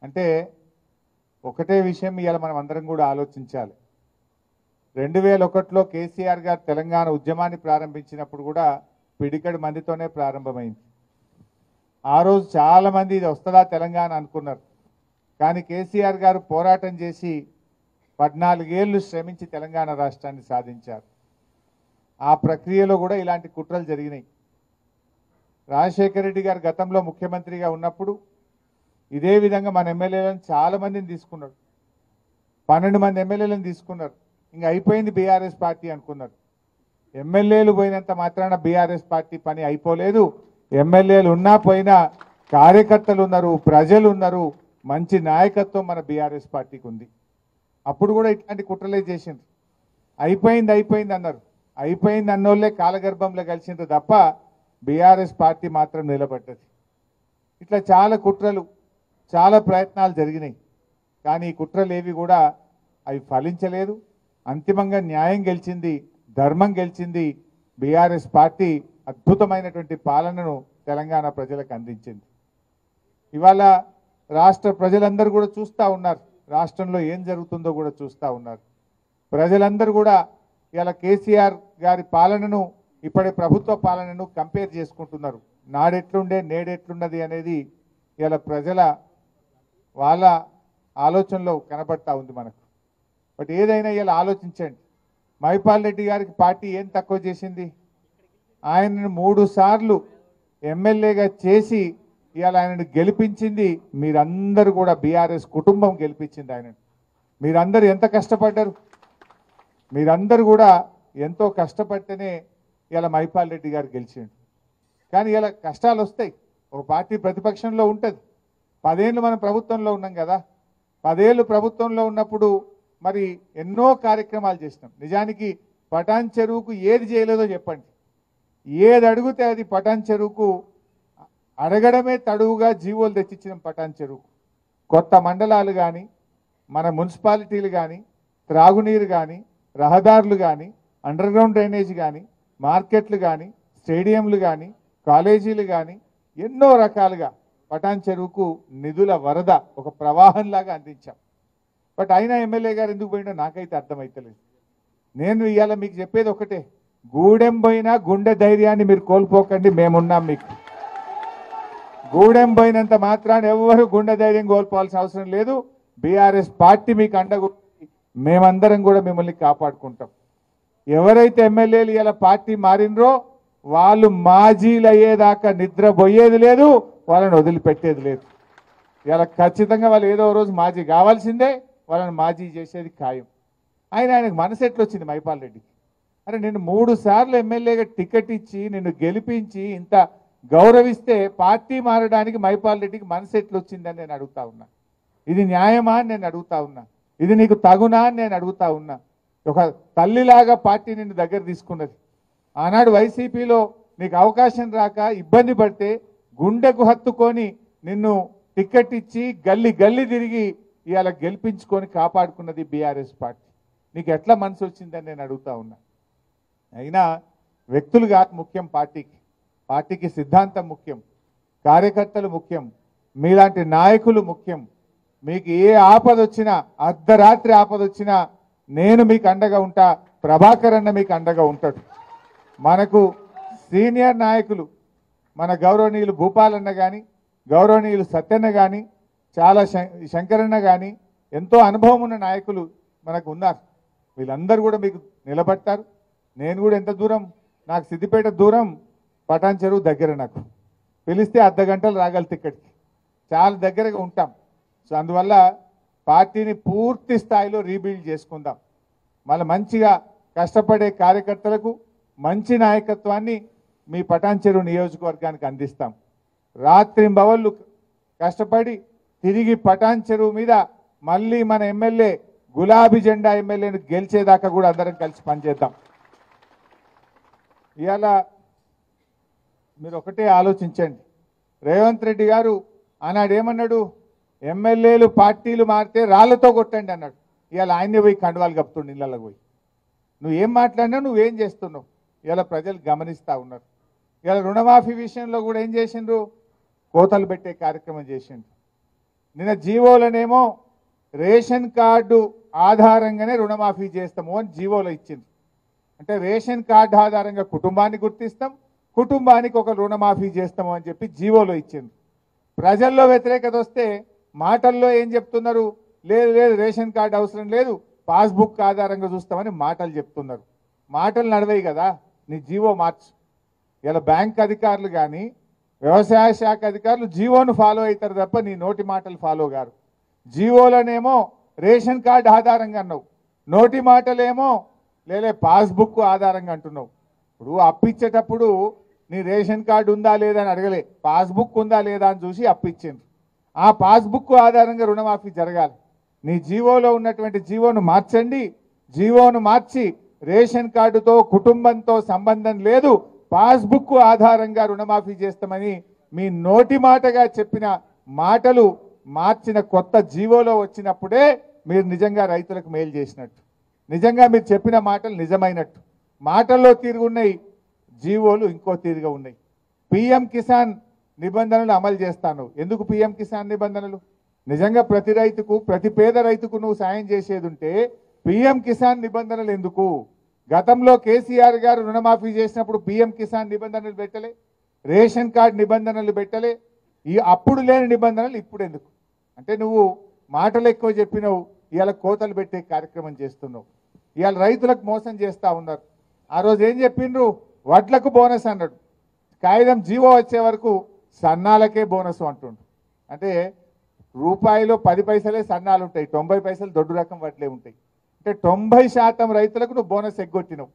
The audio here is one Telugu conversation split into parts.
అంటే ఒకటే విషయం ఇవాళ మనం అందరం కూడా ఆలోచించాలి. 2001లో కేసీఆర్ గారు తెలంగాణ ఉద్యమాన్ని ప్రారంభించినప్పుడు కూడా పిడికడి మందితోనే ప్రారంభమైంది. ఆ రోజు చాలా మంది ఇది వస్తుందా తెలంగాణ అనుకున్నారు. కానీ కేసీఆర్ గారు పోరాటం చేసి 14 ఏళ్ళు శ్రమించి తెలంగాణ రాష్ట్రాన్ని సాధించారు. ఆ ప్రక్రియలో కూడా ఇలాంటి కుట్రలు జరిగినాయి. రాజశేఖర రెడ్డి గారు గతంలో ముఖ్యమంత్రిగా ఉన్నప్పుడు ఇదే విధంగా మన ఎమ్మెల్యేలను చాలా మందిని తీసుకున్నారు. 12 మంది ఎమ్మెల్యేలను తీసుకున్నారు. ఇంకా అయిపోయింది బీఆర్ఎస్ పార్టీ అనుకున్నారు. ఎమ్మెల్యేలు పోయినంత మాత్రాన బీఆర్ఎస్ పార్టీ పని అయిపోలేదు. ఎమ్మెల్యేలు ఉన్నా పోయినా కార్యకర్తలు ఉన్నారు, ప్రజలు ఉన్నారు, మంచి నాయకత్వం మన బీఆర్ఎస్ పార్టీకి ఉంది. అప్పుడు కూడా ఇట్లాంటి కుట్రలే చేసిండ్రు. అయిపోయింది అన్నారు. అయిపోయింది అన్నోళ్ళే కాలగర్భంలో కలిసిండ్రు తప్ప బీఆర్ఎస్ పార్టీ మాత్రం నిలబడ్డది. ఇట్లా చాలా కుట్రలు, చాలా ప్రయత్నాలు జరిగినాయి. కానీ ఈ కుట్రలు ఏవి కూడా అవి ఫలించలేదు. అంతిమంగా న్యాయం గెలిచింది, ధర్మం గెలిచింది. బీఆర్ఎస్ పార్టీ అద్భుతమైనటువంటి పాలనను తెలంగాణ ప్రజలకు అందించింది. ఇవాళ రాష్ట్ర ప్రజలందరూ కూడా చూస్తూ ఉన్నారు. రాష్ట్రంలో ఏం జరుగుతుందో కూడా చూస్తూ ఉన్నారు. ప్రజలందరూ కూడా ఇలా కేసీఆర్ గారి పాలనను ఇప్పటి ప్రభుత్వ పాలనను కంపేర్ చేసుకుంటున్నారు. నాడెట్లుండే నేడెట్లున్నది అనేది ఇలా ప్రజల వాళ్ళ ఆలోచనలో కనబడతా ఉంది మనకు. బట్ ఏదైనా ఇలా ఆలోచించండి. మైపాల్ రెడ్డి గారికి పార్టీ ఏం తక్కువ చేసింది? ఆయనను 3 సార్లు ఎమ్మెల్యేగా చేసి ఇవాళ ఆయనను గెలిపించింది మీరందరూ కూడా. బీఆర్ఎస్ కుటుంబం గెలిపించింది ఆయనను. మీరందరూ ఎంత కష్టపడ్డారు? మీరందరూ కూడా ఎంతో కష్టపడితేనే ఇలా మైపాల్ రెడ్డి గారు గెలిచిండు. కానీ ఇలా కష్టాలు వస్తాయి. ఒక పార్టీ ప్రతిపక్షంలో ఉంటుంది. 10 ఏళ్ళు మనం ప్రభుత్వంలో ఉన్నాం కదా. 10 ఏళ్ళు ప్రభుత్వంలో ఉన్నప్పుడు మరి ఎన్నో కార్యక్రమాలు చేసినాం. నిజానికి పటాన్ చెరువుకు ఏది చేయలేదో చెప్పండి. ఏది అడిగితే అది పటాన్ చెరువుకు అడగడమే తడువుగా జీవోలు తెచ్చిచ్చినాం. పటాన్ చెరువుకు కొత్త మండలాలు కానీ, మన మున్సిపాలిటీలు కానీ, త్రాగునీరు కానీ, రహదారులు కానీ, అండర్ గ్రౌండ్ డ్రైనేజ్ కానీ, మార్కెట్లు కానీ, స్టేడియంలు కానీ, కాలేజీలు కానీ ఎన్నో రకాలుగా పటాన్ చెరువుకు నిధుల వరద ఒక ప్రవాహంలాగా అందించాం. బట్ అయినా ఎమ్మెల్యే గారు ఎందుకు పోయినా నాకైతే అర్థమైతలేదు. నేను ఇవాళ మీకు చెప్పేది ఒకటే, గూడెం పోయినా గుండె ధైర్యాన్ని మీరు కోల్పోకండి. మేమున్నాం మీకు. గూడెం పోయినంత మాత్రాన ఎవరు గుండె ధైర్యం కోల్పోవాల్సిన అవసరం లేదు. బీఆర్ఎస్ పార్టీ మీకు అండగా మేమందరం కూడా మిమ్మల్ని కాపాడుకుంటాం. ఎవరైతే ఎమ్మెల్యేలు ఇలా పార్టీ మారినరో వాళ్ళు మాజీలు అయ్యేదాకా నిద్రపోయేది లేదు, వాళ్ళని వదిలిపెట్టేది లేదు. ఇలా ఖచ్చితంగా వాళ్ళు ఏదో రోజు మాజీ కావాల్సిందే, వాళ్ళని మాజీ చేసేది ఖాయం. ఆయనకు మనసు ఎట్లొచ్చింది మైపాల్ రెడ్డికి? అరే నేను 3 సార్లు ఎమ్మెల్యేగా టికెట్ ఇచ్చి నిన్ను గెలిపించి ఇంత గౌరవిస్తే పార్టీ మారడానికి మైపాల్ రెడ్డికి మనసు ఎట్లొచ్చిందని నేను అడుగుతా ఉన్నా. ఇది న్యాయమా అని నేను అడుగుతా ఉన్నా. ఇది నీకు తగునా అని నేను అడుగుతా ఉన్నా. ఒక తల్లిలాగా పార్టీ నిన్ను దగ్గర తీసుకున్నది. ఆనాడు వైసీపీలో నీకు అవకాశం రాక ఇబ్బంది పడితే గుండెకు హత్తుకొని నిన్ను టికెట్ ఇచ్చి గల్లీ గల్లీ తిరిగి ఇవాళ గెలిపించుకొని కాపాడుకున్నది బీఆర్ఎస్ పార్టీ. నీకు ఎట్లా మనసు వచ్చిందని నేను అడుగుతా ఉన్నా. అయినా వ్యక్తులు కాదు ముఖ్యం పార్టీకి. పార్టీకి సిద్ధాంతం ముఖ్యం, కార్యకర్తలు ముఖ్యం, మీలాంటి నాయకులు ముఖ్యం. మీకు ఏ ఆపద వచ్చినా, అర్ధరాత్రి ఆపద వచ్చినా నేను మీకు అండగా ఉంటా, ప్రభాకర్ అన్న మీకు అండగా ఉంటాడు. మనకు సీనియర్ నాయకులు మన గౌరవనీయులు భూపాలన్న కానీ, గౌరవనీయులు సత్యన్న కానీ, చాలా శంకరన్న కానీ ఎంతో అనుభవం ఉన్న నాయకులు మనకు ఉన్నారు. వీళ్ళందరూ కూడా మీకు నిలబడతారు. నేను కూడా ఎంత దూరం, నాకు సిద్దిపేట దూరం, పటాన్ చెరువు దగ్గర. నాకు పిలిస్తే అర్ధ గంటలు రాగలితే ఇక్కడికి చాలా దగ్గరగా ఉంటాం. సో అందువల్ల పార్టీని పూర్తి స్థాయిలో రీబిల్డ్ చేసుకుందాం. మళ్ళీ మంచిగా కష్టపడే కార్యకర్తలకు మంచి నాయకత్వాన్ని మీ పటాన్ చెరువు నియోజకవర్గానికి అందిస్తాం. రాత్రింబవళ్ళు కష్టపడి తిరిగి పటాన్ చెరువు మీద మళ్ళీ మన ఎమ్మెల్యే గులాబీ జెండా ఎమ్మెల్యేను గెలిచేదాకా కూడా అందరం కలిసి పనిచేద్దాం. ఇవాళ మీరు ఒకటే ఆలోచించండి. రేవంత్ రెడ్డి గారు ఆనాడు ఏమన్నాడు? ఎమ్మెల్యేలు పార్టీలు మారితే రాళ్లతో కొట్టండి అన్నాడు. ఇవాళ ఆయన్ని పోయి కండువాలు కప్పుతుండు ఇళ్ళకి పోయి. నువ్వేం మాట్లాడినా నువ్వేం చేస్తున్నావు ఇలా ప్రజలు గమనిస్తూ ఉన్నారు. ఇలా రుణమాఫీ విషయంలో కూడా ఏం చేసిండ్రు? కోతలు పెట్టే కార్యక్రమం చేసిండ్రు. నిన్న జీవోలనేమో రేషన్ కార్డు ఆధారంగానే రుణమాఫీ చేస్తాము అని జీవోలో ఇచ్చింది. అంటే రేషన్ కార్డు ఆధారంగా కుటుంబాన్ని గుర్తిస్తాం, కుటుంబానికి ఒక రుణమాఫీ చేస్తాము అని చెప్పి జీవోలో ఇచ్చింది. ప్రజల్లో వ్యతిరేకత వస్తే మాటల్లో ఏం చెప్తున్నారు? లేదు లేదు రేషన్ కార్డు అవసరం లేదు, పాస్బుక్ ఆధారంగా చూస్తామని మాటలు చెప్తున్నారు. మాటలు నడవయి కదా, నీ జీవో మార్చు. ఇలా బ్యాంక్ అధికారులు కానీ వ్యవసాయ శాఖ అధికారులు జీవోను ఫాలో అవుతారు తప్ప నీ నోటి మాటలు ఫాలో గారు. జీవోలనేమో రేషన్ కార్డు ఆధారంగా అన్నావు, నోటి మాటలేమో లేలే పాస్బుక్ ఆధారంగా అంటున్నావు. ఇప్పుడు అప్పిచ్చేటప్పుడు నీ రేషన్ కార్డు ఉందా లేదా అని అడగలే, పాస్బుక్ ఉందా లేదా అని చూసి అప్పిచ్చిండ్రు. ఆ పాస్బుక్ ఆధారంగా రుణమాఫీ జరగాలి. నీ జీవోలో ఉన్నటువంటి జీవోను మార్చండి. జీవోను మార్చి రేషన్ కార్డుతో కుటుంబంతో సంబంధం లేదు, పాస్బుక్ ఆధారంగా రుణమాఫీ చేస్తామని మీ నోటి మాటగా చెప్పిన మాటలు మార్చిన కొత్త జీవోలో వచ్చినప్పుడే మీరు నిజంగా రైతులకు మేలు చేసినట్టు, నిజంగా మీరు చెప్పిన మాటలు నిజమైనట్టు. మాటల్లో తీరుగున్నాయి, జీవోలు ఇంకో తీరుగా ఉన్నాయి. పిఎం కిసాన్ నిబంధనలు అమలు చేస్తాను. ఎందుకు పిఎం కిసాన్ నిబంధనలు? నిజంగా ప్రతి రైతుకు, ప్రతి పేద రైతుకు నువ్వు సాయం చేసేది ఉంటే పిఎం కిసాన్ నిబంధనలు ఎందుకు? గతంలో కేసీఆర్ గారు రుణమాఫీ చేసినప్పుడు పిఎం కిసాన్ నిబంధనలు పెట్టలే, రేషన్ కార్డు నిబంధనలు పెట్టలే. ఈ అప్పుడు లేని నిబంధనలు ఇప్పుడు ఎందుకు? అంటే నువ్వు మాటలు ఎక్కువ చెప్పినావు, ఇవాళ కోతలు పెట్టే కార్యక్రమం చేస్తున్నావు. ఇవాళ రైతులకు మోసం చేస్తూ ఉన్నారు. ఆ రోజు ఏం చెప్పిండ్రు? వడ్లకు బోనస్ అన్నాడు. కాగితం జీవో వచ్చే వరకు సన్నాలకే బోనస్ అంటుండు. అంటే రూపాయిలో 10 పైసలే సన్నాలు ఉంటాయి, 90 పైసలు దొడ్డు రకం వడ్లే ఉంటాయి. అంటే 90% రైతులకు నువ్వు బోనస్ ఎగ్గొట్టినావు.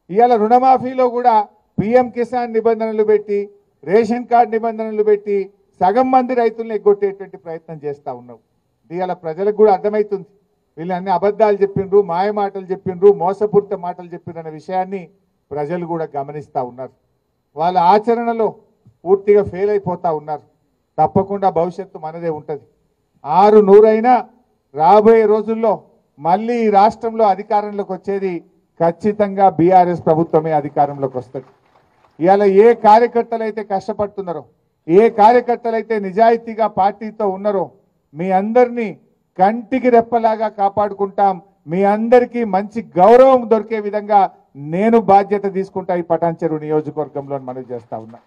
ఇవాళ రుణమాఫీలో కూడా పిఎం కిసాన్ నిబంధనలు పెట్టి, రేషన్ కార్డు నిబంధనలు పెట్టి సగం మంది రైతులను ఎగ్గొట్టేటువంటి ప్రయత్నం చేస్తూ ఉన్నావు. ఇవాళ ప్రజలకు కూడా అర్థమవుతుంది, వీళ్ళు అన్ని అబద్ధాలు చెప్పిండ్రు, మాయ మాటలు చెప్పిండ్రు, మోసపూరిత మాటలు చెప్పిండ్రు అనే విషయాన్ని ప్రజలు కూడా గమనిస్తూ ఉన్నారు. వాళ్ళ ఆచరణలో పూర్తిగా ఫెయిల్ అయిపోతూ ఉన్నారు. తప్పకుండా భవిష్యత్తు మనదే ఉంటుంది. 600 రాబోయే రోజుల్లో మళ్ళీ ఈ రాష్ట్రంలో అధికారంలోకి వచ్చేది ఖచ్చితంగా బీఆర్ఎస్ ప్రభుత్వమే అధికారంలోకి వస్తుంది. ఇవాళ ఏ కార్యకర్తలు అయితే కష్టపడుతున్నారో, ఏ కార్యకర్తలు అయితే నిజాయితీగా పార్టీతో ఉన్నారో మీ అందరినీ కంటికి రెప్పలాగా కాపాడుకుంటాం. మీ అందరికీ మంచి గౌరవం దొరికే విధంగా నేను బాధ్యత తీసుకుంటా ఈ పటాన్చెరు నియోజకవర్గంలో మనవి చేస్తా ఉన్నా.